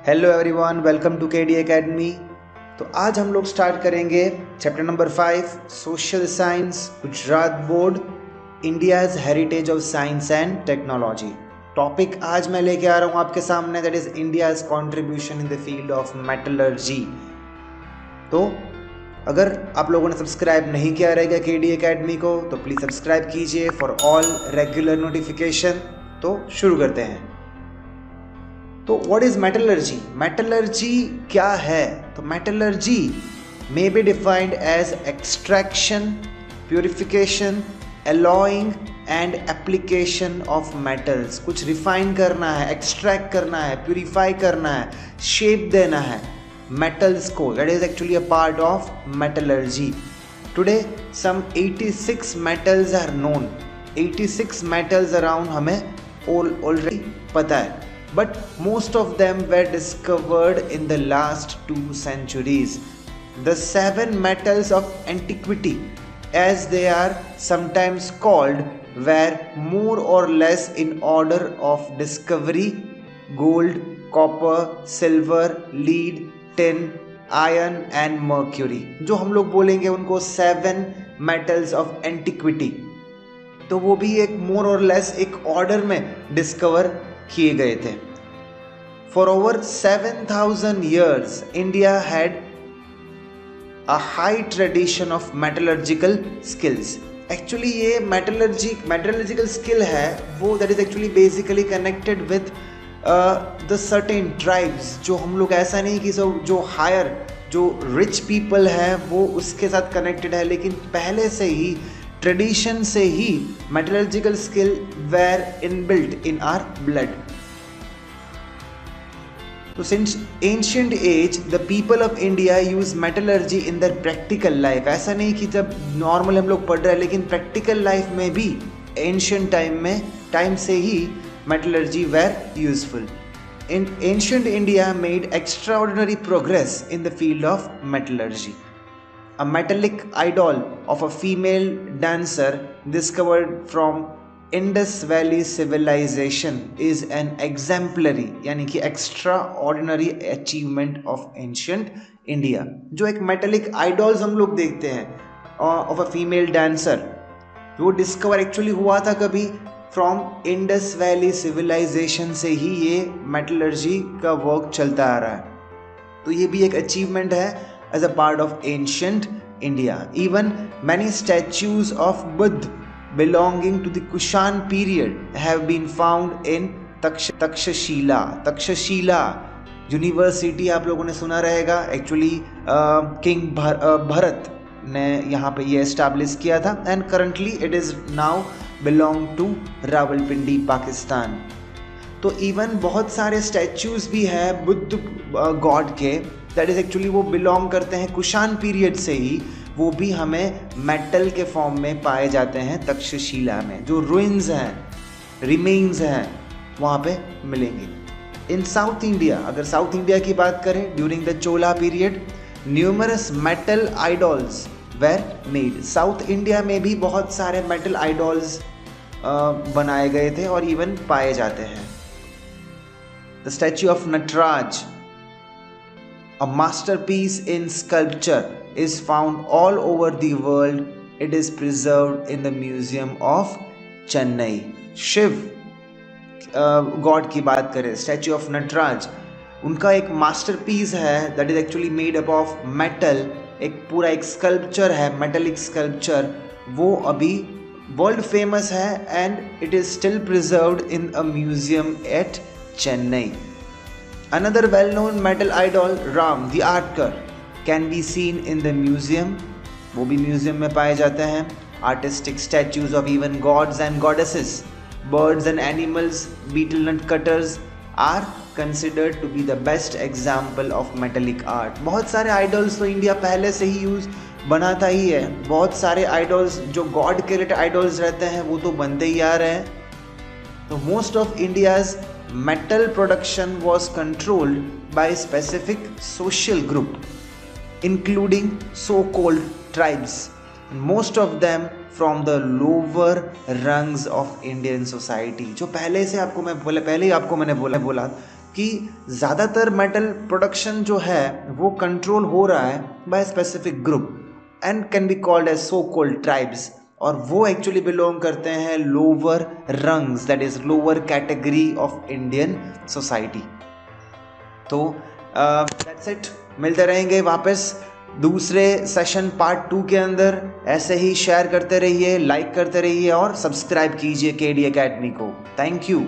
Hello everyone, welcome to KD academy. तो आज हम लोग स्टार्ट करेंगे chapter number 5 social science Gujarat board India's heritage of science and technology. Topic आज मैं लेके आ रहा हूँ आपके सामने, that is India's contribution in the field of metallurgy. तो अगर आप लोगों ने सब्सक्राइब नहीं किया रहेगा केडी एकेडमी को तो प्लीज़ सब्सक्राइब कीजिए फॉर ऑल रेगुलर नोटिफिकेशन। तो शुरू करते हैं। तो व्हाट इज मेटलर्जी? मेटलर्जी क्या है? तो metallurgy may be defined as extraction, purification, alloying and application of metals. कुछ रिफाइन करना है, एक्सट्रैक्ट करना है, प्यूरिफाई करना है, शेप देना है मेटल्स को। That is actually a part of metallurgy. Today some 86 metals are known. 86 metals around हमें ऑलरेडी पता है, but most of them were discovered in the last 2 centuries. The 7 metals of antiquity, as they are sometimes called, were more or less in order of discovery: gold, copper, silver, lead, tin, iron and mercury. जो हम लोग बोलेंगे उनको 7 metals of antiquity, तो वो भी एक more or less एक order में डिस्कवर किए गए थे। For over 7,000 years, India had a high tradition of metallurgical skills. Actually ये metallurgical skill है वो that is actually basically connected with the certain tribes। जो हम लोग ऐसा नहीं कि सब जो higher जो rich people है वो उसके साथ connected है, लेकिन पहले से ही tradition से ही metallurgical skill were inbuilt in our blood. So since ancient age, the people of India use metallurgy in their practical life. ऐसा नहीं कि जब नॉर्मल हम लोग पढ़ रहे हैं, लेकिन प्रैक्टिकल लाइफ में भी एंशियंट टाइम से ही metallurgy were useful. In ancient India made extraordinary progress in the field of metallurgy. A metallic idol of a female dancer discovered from Indus valley civilization is an exemplary यानी कि extraordinary achievement of ancient India. जो एक metallic idols हम लोग देखते हैं of a female dancer, वो discover actually हुआ था कभी फ्रॉम इंडस वैली सिविलाइजेशन से ही ये मेटलर्जी का वर्क चलता आ रहा है। तो ये भी एक अचीवमेंट है as a part of ancient India. Even many statues of Buddha belonging to the Kushan period have been found in Takshashila. Takshashila university आप लोगों ने सुना रहेगा। एक्चुअली किंग भरत ने यहाँ पे ये एस्टैब्लिश किया था and currently it is now belong to Rawalpindi Pakistan. तो इवन बहुत सारे स्टैच्यूज भी है बुद्ध गॉड के, दैट इज़ एक्चुअली वो बिलोंग करते हैं कुशान पीरियड से ही, वो भी हमें मेटल के फॉर्म में पाए जाते हैं तक्षशिला में। जो रुइंस हैं, रिमेन्स हैं, वहाँ पे मिलेंगे। इन साउथ इंडिया, अगर साउथ इंडिया की बात करें, during the Chola period numerous metal idols were made. South India में भी बहुत सारे मेटल आइडॉल्स बनाए गए थे और इवन पाए जाते हैं। The statue of Nataraj, a masterpiece in sculpture, is found all over the world. It is preserved in the Museum of Chennai. Shiva god की बात करें, स्टैच्यू ऑफ नटराज, उनका एक मास्टरपीस है that is actually made up of metal. एक पूरा एक sculpture है, मेटलिक स्कल्पचर, वो अभी वर्ल्ड फेमस है and it is still preserved in a museum at Chennai. Another well-known metal idol, Ram the Archer, can be seen in the museum. वो भी museum में पाए जाते हैं। Artistic statues of even gods and goddesses, birds and animals, beetle nut cutters are considered to be the best example of metallic art. बहुत सारे idols तो India पहले से ही बनाता ही है। बहुत सारे idols जो गॉड के रिलेटेड idols रहते हैं वो तो बनते ही आ रहे हैं। तो most of India's metal production was controlled by a specific social group, including so-called tribes, and most of them from the lower rungs of Indian society. जो पहले से आपको मैं बोला, पहले ही आपको मैंने बोला कि ज़्यादातर मेटल प्रोडक्शन जो है वो कंट्रोल हो रहा है by specific group and can be called as so called tribes, और वो एक्चुअली बिलोंग करते हैं lower rungs, that is lower category of Indian society. तो दैट्स इट, मिलते रहेंगे वापस दूसरे सेशन पार्ट 2 के अंदर। ऐसे ही शेयर करते रहिए, लाइक करते रहिए और सब्सक्राइब कीजिए केडी एकेडमी को। Thank you.